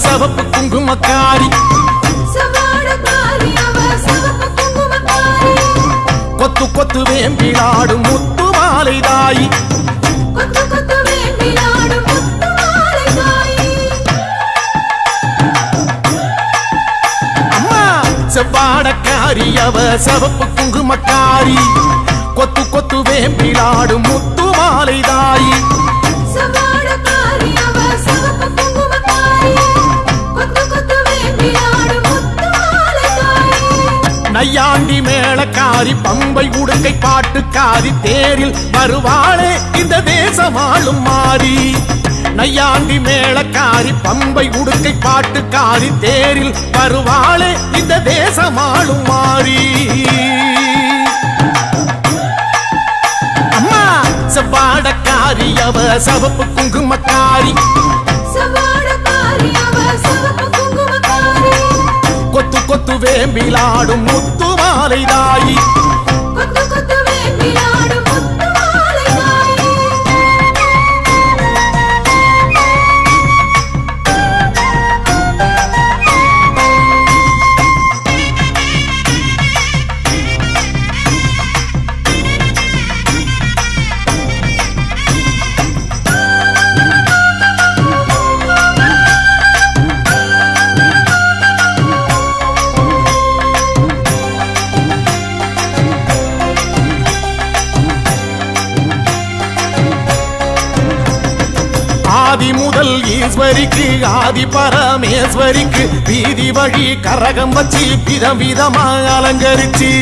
சிவப்பு குங்குமக்காரி கொத்து கொத்து வேம்பிலாடும் முத்து மாலை தாயி அம்மா செவ்வாடக்காரி அவ சிவப்பு குங்குமக்காரி கொத்து கொத்து வேம்பிலாடும் முத்து மாலை தாயி நையாண்டி மேளக்காரி பம்பை உடுக்கை பாட்டுக்காரி தேரில் வருவாளே இந்த தேசமாளும் மாறி நையாண்டி மேளக்காரி பம்பை உடுக்கை பாட்டுக்காரி தேரில் வருவாளே இந்த தேசமாளும் மாறி அம்மா செவ்வாடக்காரி அவ சிவப்பு குங்குமக்காரி கொத்து கொத்து வேம்பிலாடும் முத்து மாலை தாயி ஆதி முதல் ஈஸ்வரிக்கு ஆதி பரமேஸ்வரிக்கு வீதி வழி கரகம் வச்சு விதம் விதமா அலங்கரிச்சு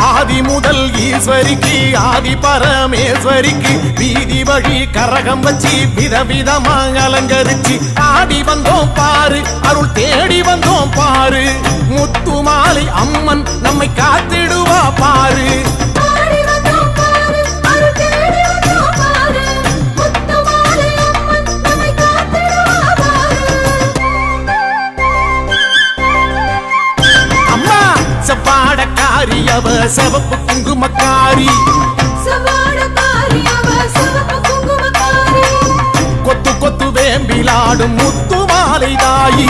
ஆதி முதல் ஈஸ்வரிக்கு ஆதி பரமேஸ்வரிக்கு வீதி வழி கரகம் வச்சு விதவிதமா அலங்கரிச்சு ஆடி வந்தோம் பாரு அருள் தேடி வந்தோம் பாரு முத்து மாலை அம்மன் நம்மை காத்திடுவா பாரு அம்மா செவ்வாடக்காரி அவ சிவப்பு குங்குமக்காரி கொத்து கொத்து வேம்பிலாடும் முத்து மாலை தாயி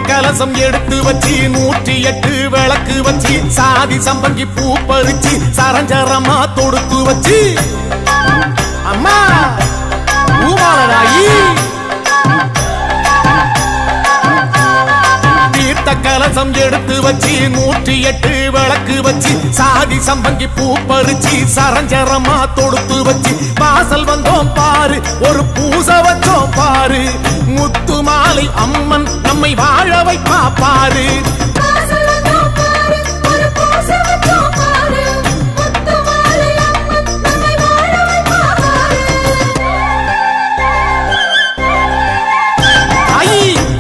கலசம் எடுத்து வச்சு 108 விளக்கு வச்சு சாதி சம்பங்கி பூ பறிச்சு சரஞ்சரமா தொடுத்து வச்சு அம்மா பூமாலராயி தீர்த்த கலசம் எடுத்து வச்சு 108 விளக்கு வச்சு சாதி சம்பங்கி பூ பறிச்சு சரஞ்சரமா தொடுத்து வச்சு வாசல் வந்தோம் பாரு ஒரு பூசை வச்சோம் பாரு முத்து மாலை அம்மன் நம்மை வாழ வைப்பா பாரு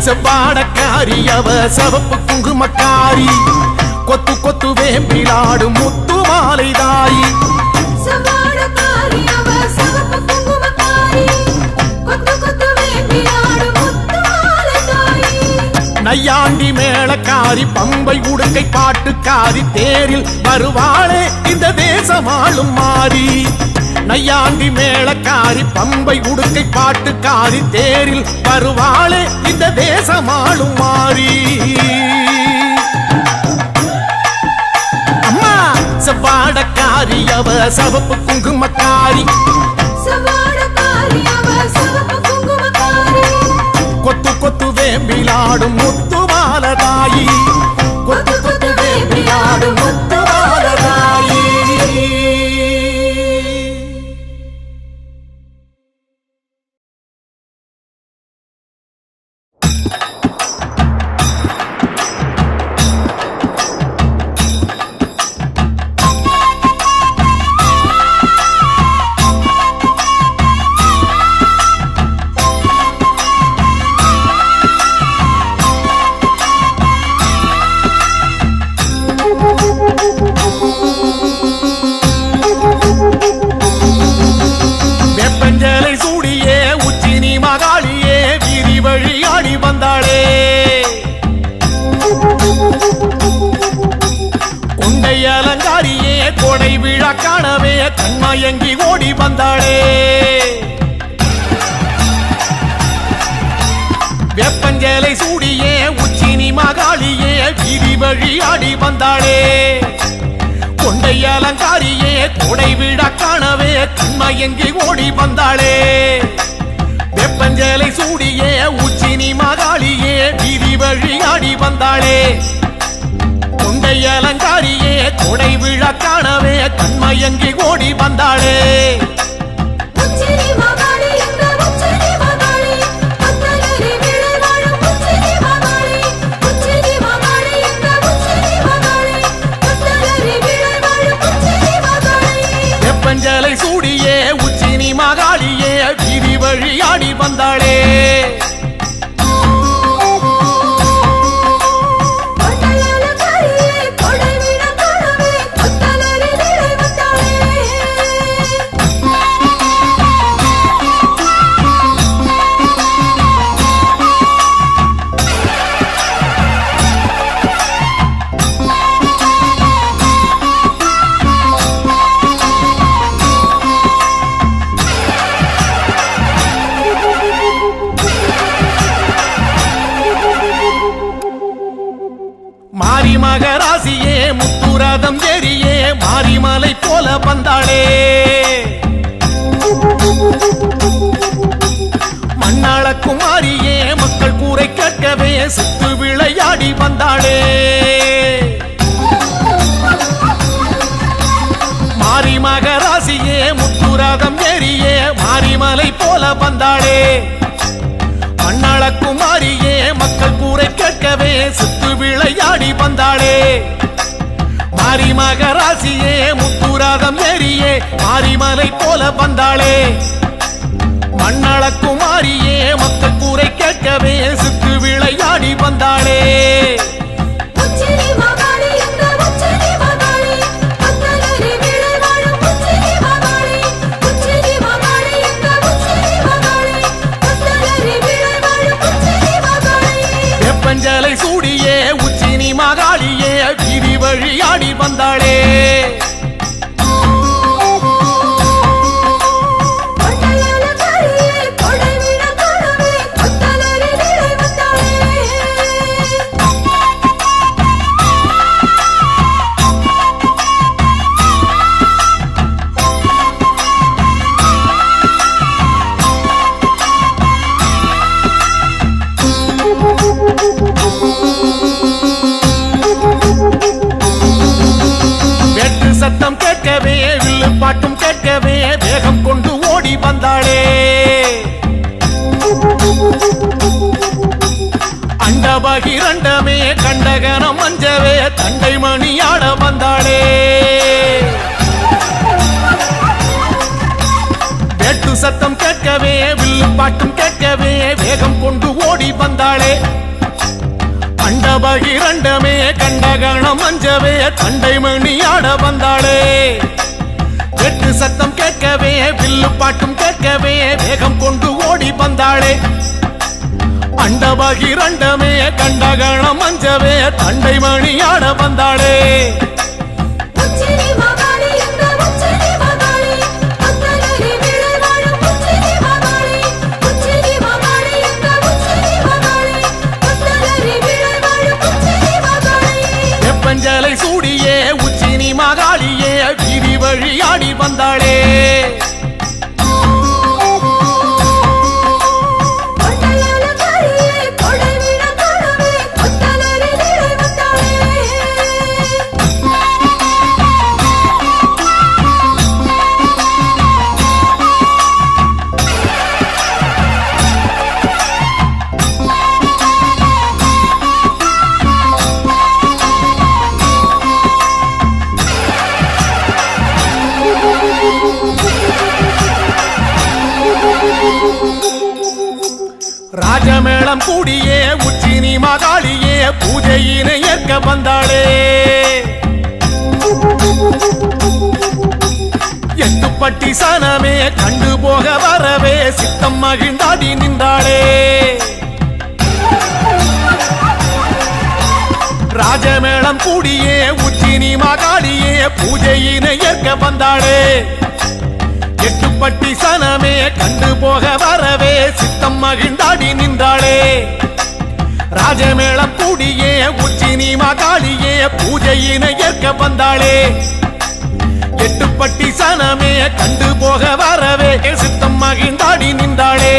செவ்வாடக்காரி அவ சிவப்பு குங்குமக்காரி கொத்து கொத்து வேம்பிலாடும் முத்து மாலை தாயி நையாண்டி மேளக்காரி பம்பை உடுக்கை பாட்டுக்காரி தேரில் வருவாளே இந்த தேசமாளும் மாறி நையாண்டி மேளக்காரி பம்பை உடுக்கை பாட்டுக்காரி தேரில் வருவாளே இந்த தேசமாளும் மாறி அம்மா செவ்வாடக்காரி அவ சிவப்பு குங்குமக்காரி கொத்து கொத்து வேம்பிலாடும் முத்து மாலை தாயி கொத்து கொத்து வேம்பிலாடும் முத்து மாலை தாயி கோடை விழா காணவே கண்மயங்கி ஓடி வந்தாளே வெப்பஞ்சேலை சூடியே உச்சினி மகாளியே வீதி வழி ஆடி வந்தாளே கொண்டை அலங்காரியே கோடை விழா காணவே கண்மயங்கி ஓடி வந்தாளே வெப்பஞ்சேலை சூடியே உச்சினி மகாளியே வீதி வழி ஆடி வந்தாளே கொண்டை அலங்காரியே கோடை விழா காணவே கண்மயங்கி ஓடி வந்தாளே வெப்பஞ்சேலை சூடியே உச்சினி மகாளியே வீதி வழி ஆடி வந்தாளே மாரி மகராசியே முத்துரதம் ஏறியே மாரிமலை போல வந்தாளே மண்ணாள குமாரியே மக்கள் கூரை கேட்கவே சுத்து விளையாடி வந்தாளே மாரி மகராசியே முத்துரதம் ஏறியே மாரிமலை போல வந்தாளே மண்ணாள குமாரியே மக்கள் கூரை கேட்கவே சுத்து விளையாடி வந்தாளே மாரி மகராசியே முத்துராதம் ஏறியே மாரிமலை போல வந்தாளே மண்ணாள குமாரியே மக்கள் கூரை கேட்கவே சுத்து விளையாடி வந்தாளே வெப்பஞ்சேலை சூடியே உச்சினி மகாளியே வீதி வழி ஆடி வந்தாளே சத்தம் கேட்கவே வில்லு பாட்டும் கேட்கவே வேகம் கொண்டு ஓடி வந்தாளே அண்டபகிரண்டமே கண்டகனம் மஞ்சவே தண்டை மணியாட வந்தாளே வேட்டு சத்தம் கேட்கவே வில்லு பாட்டும் கேட்கவே வேகம் கொண்டு ஓடி வந்தாளே அண்டபகிரண்டமே கண்டகணம் மஞ்சவே தண்டை மணியாட வந்தாளே வெட்டு சத்தம் கேட்கவே வில்லு பாட்டும் கேட்கவே வேகம் கொண்டு ஓடி வந்தாளே அண்டபகிரண்டமே கண்டகணம் மஞ்சவே தண்டை மணியாட வந்தாளே வெப்பஞ்சேலை சூடியே உச்சினி மகாளியே வீதி வழி ஆடி வந்தாளே ராஜமேளம் கூடியே உச்சினி மகாளியே பூஜையினை ஏற்க வந்தாளே எட்டுப்பட்டி சனமே கண்டு போக வரவே சித்தம் மகிழ்ந்தாடி நின்றாளே ராஜமேளம் கூடியே உச்சினி மகாளியே பூஜையினை ஏற்க வந்தாளே எட்டுப்பட்டி சனமே கண்டு போக வரவே சித்தம் மகிழ்ந்தாடி நின்றாளே ராஜமேளம் கூடியே உச்சினி மகாளியே பூஜையினை ஏற்க வந்தாளே எட்டுப்பட்டி சனமே கண்டு போக வரவே சித்தம் மகிழ்ந்தாடி நின்றாளே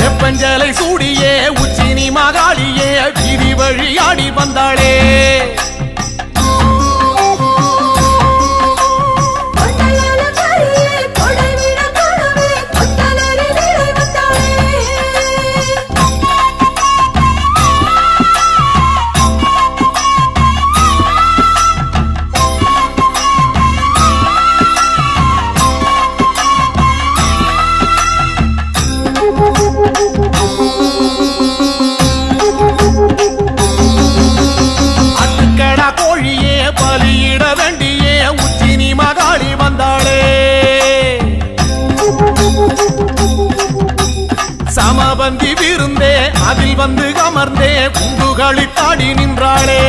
வெப்பஞ்சலை சூடியே உச்சினி மகாளியே வீதி வழியாடி வந்தாளே சமபந்தி விருந்தே அதில் வந்து அமர்ந்தே குண்டுகளி தாடி நின்றாளே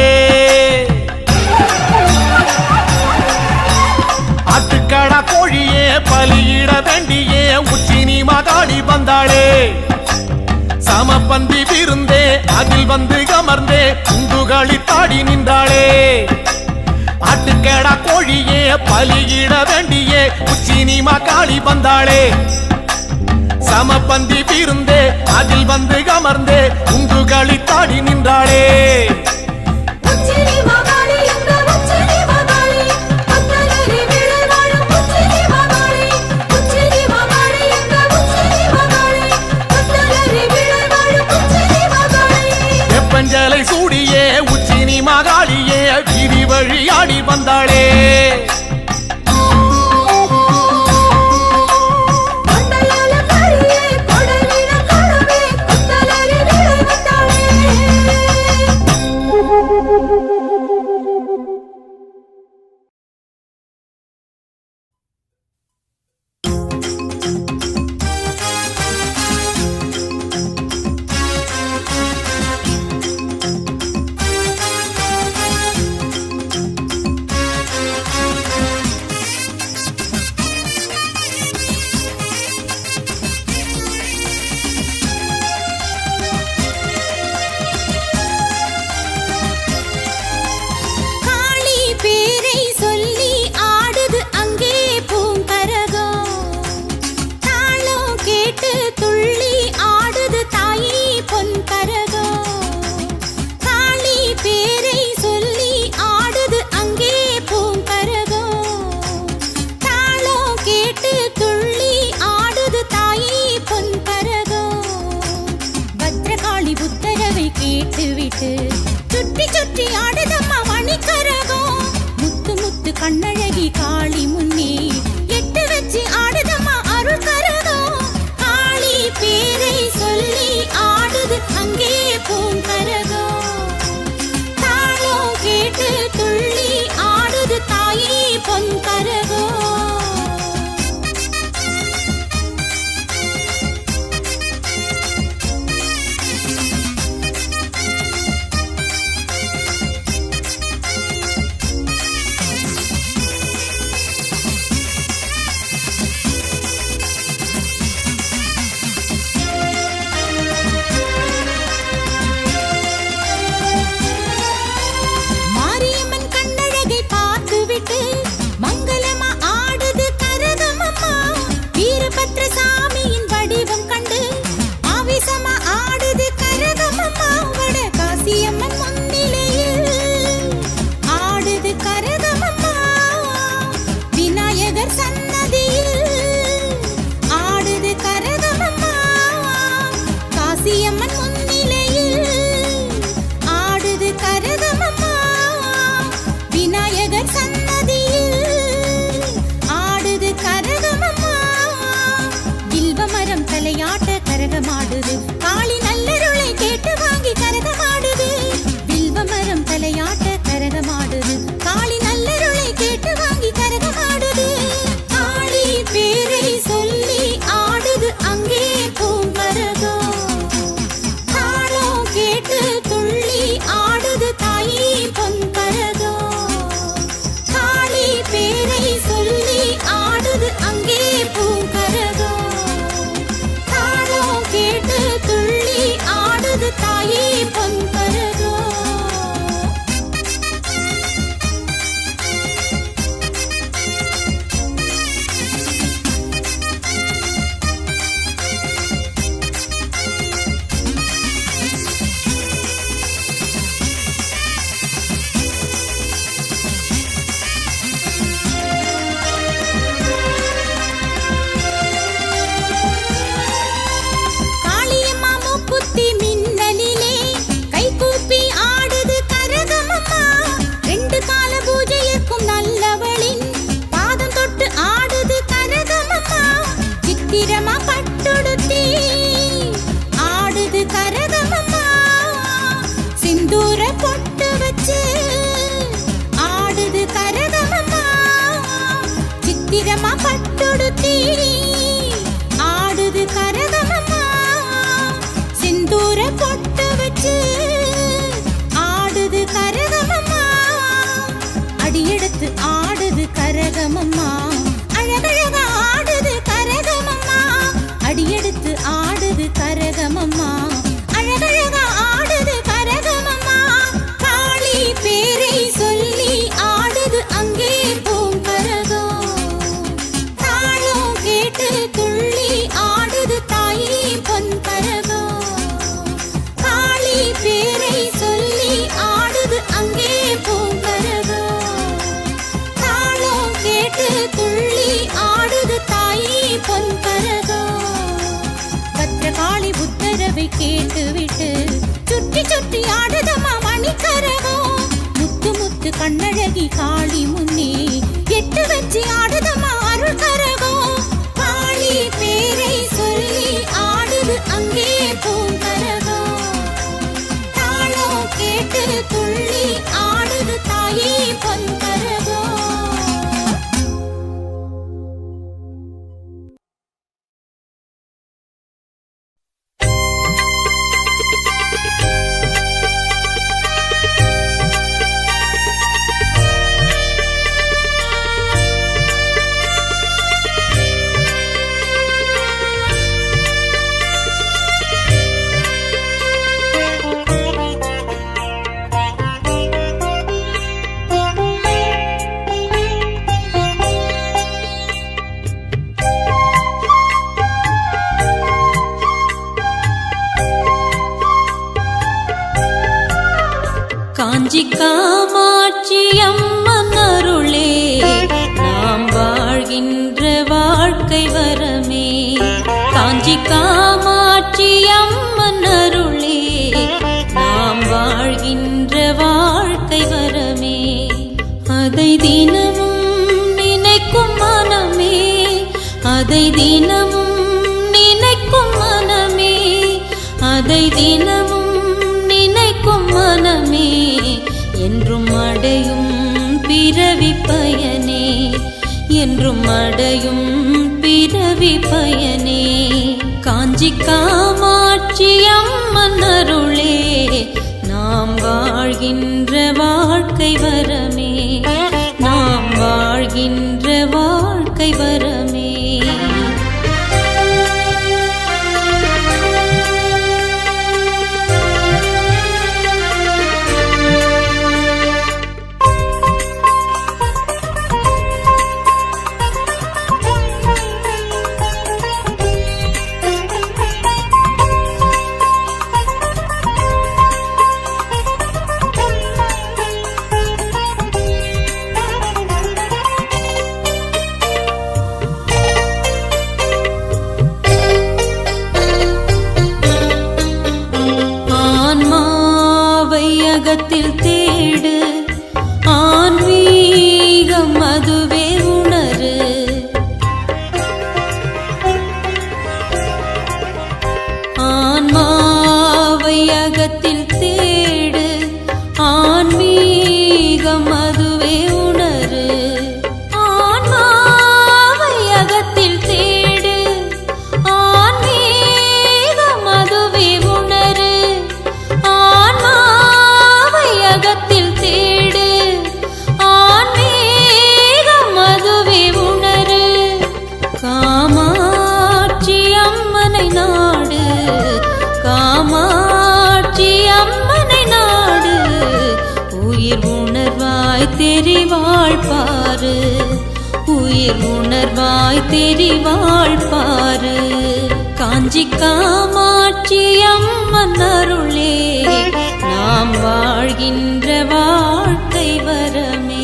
ஆட்டுக்கடா கோழியே பலியிட வேண்டியே உச்சினி மகாளி வந்தாளே சமபந்தி விருந்தே அதில் வந்து அமர்ந்தே குண்டுகளி தாடி நின்றாளே ஆட்டுக்கடா கோழியே பலியிட வேண்டியே உச்சினி மகாளி வந்தாளே சமபந்தி விருந்தே அதில் வந்து அமர்ந்தே குண்டுகளி தாடி நின்றாளே வெப்பஞ்சலை சூடியே உச்சினி மகாளியே வீதி வழியாடி வந்தாளே சுற்றி சுற்றி ஆடுதம்மா மணிக்கரகம் முத்து முத்து கண்ணழகி காளி முன்னே எட்டு வச்சு ஆடுதம்மா அருள் கரகம் காளி பேரை சொல்லி ஆடுது அங்கே பூங்கரகம் தாளம் கேட்டு துள்ளி ஆடுது தாயே பொன்கரகம் பத்திரமா பட்டுடுத்தி ஆடுது கரகமம்மா சிந்தூர பொட்டு வச்சு ஆடுது கரகமம்மா அடியெடுத்து ஆடுது கரகமம்மா அழகழகா ஆடுது கரகமம்மா அடியெடுத்து ஆடுது கரகமம்மா அழகழகா ஆடுது கரகமம்மா காளி பேரை சொல்லி ஆடுது அங்கே பூங்கரகம் தாளம் கேட்டு துள்ளி ஆடுது தாயி பொன்கரகம் காளி பேரை சொல்லி ஆடுது அங்கே பூங்கரகம் தாளம் கேட்டு துள்ளி ஆடுது தாயி பொன்கரகம் பத்ரகாளி உத்தரவை கேட்டுவிட்டு சுற்றி சுற்றி ஆடுதம்மா மணிக்கரகம் முத்து முத்து கண்ணழகி காளி முன்னே எட்டு வச்சு ஆடுதம்மா அருள் கரகம் காளி பேரை சொல்லி ஆடுது அங்கே பூங்கரகம் தாளம் கேட்டு துள்ளி ஆடுது தாயே பொன்கரகம் காஞ்சி காமாட்சி அம்மன் அருளே நாம் வாழ்கின்ற வாழ்க்கை வரமே காஞ்சி காமாட்சி அம்மன் அருளே நாம் வாழ்கின்ற வாழ்க்கை வரமே அதை தினமும் நினைக்கும் மனமே அதை தினமும் நினைக்கும் மனமே அதை தினமும் நினைக்கும் மனமே என்றும் அடையும் பிறவி பயனே என்றும் அடையும் பிறவி பயனே காஞ்சி காமாட்சி அம்மன் அருளே நாம் வாழ்கின்ற வாழ்க்கை வரமே நாம் வாழ்கின்ற வாழ்க்கை வரமே ஆன்மாவையகத்தில் தேடு ஆன்மீகம் அதுவே உணரு ஆன்மாவையகத்தில் தேடு ஆன்மீகம் அதுவே உணரு ஆன்மாவையகத்தில் தேடு ஆன்மீகம் அதுவே உணரு ஆன்மாவையகத்தில் தேடு ஆன்மீகம் அதுவே உணரு காமாட்சி அம்மனை நாடு காமாட்சி அம்மனை நாடு உயிர் உணர்வாய் தெரிவாள் பாரு உயிர் உணர்வாய் தெரிவாள் பாரு காஞ்சி காமாட்சி அம்மன் அருளே நாம் வாழ்கின்ற வாழ்க்கை வரமே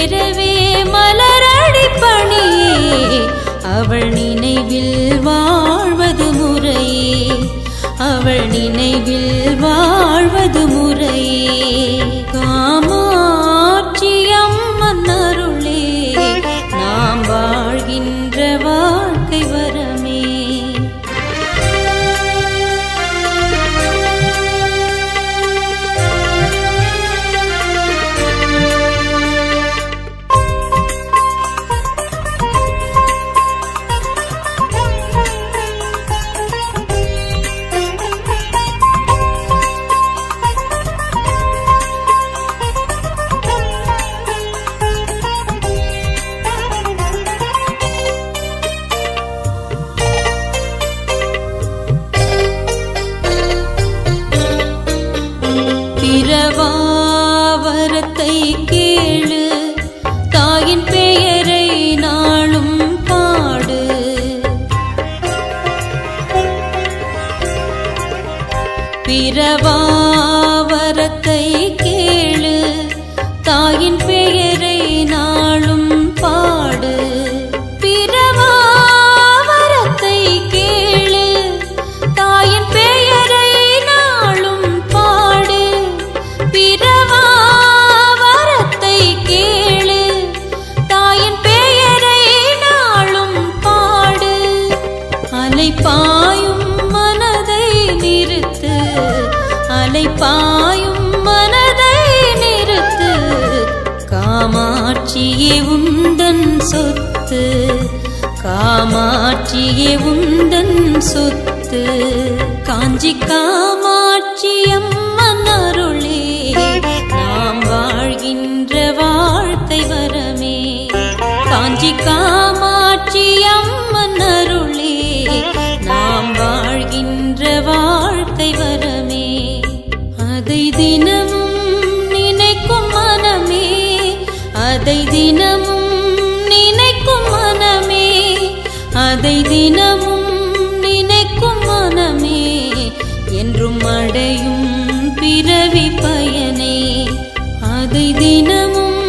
சேரவே மலரடி பணியே அவள் நினைவில் வாழ்வது முறையே அவள் நினைவில் வாழ்வது முறையே காமாட்சி அம்மன் அருளே நாம் வாழ்கின்ற வாழ்க்கை வரமே வரத்தை கேளு தாயின் பெயரை நாளும் பாடு பிறவாவரத்தை கேளு தாயின் பெயரை நாளும் பாடு பிறவாவரத்தை கேளு தாயின் பெயரை நாளும் பாடு பிறவாவரத்தை கேளு தாயின் பெயரை நாளும் பாடு அலைபாயும் மனதை நிறுத்து அலைபாயும் மனதை நிறுத்து காமாட்சியே உந்தன் சொத்து காமாட்சியே உந்தன் சொத்து காஞ்சி காமாட்சி அம்மன் அருளே நாம் வாழ்கின்ற வாழ்க்கை வரமே காஞ்சி காமாட்சி அம்மன் அருளே நாம் வாழ்கின்ற வாழ்க்கை வரமே அதை தினமும் நினைக்கும் மனமே அதை தினமும் நினைக்கும் மனமே அதை தினமும் நினைக்கும் மனமே என்றும் அடையும் பிறவி பயனே அதை தினமும்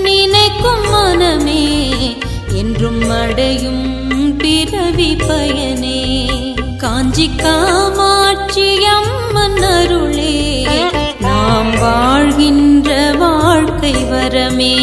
நினைக்கும் மனமே என்றும் அடையும் பிறவி பயனே காஞ்சி காமாட்சி அம்மன் அருளே நாம் வாழ்கின்ற வாழ்க்கை வரமே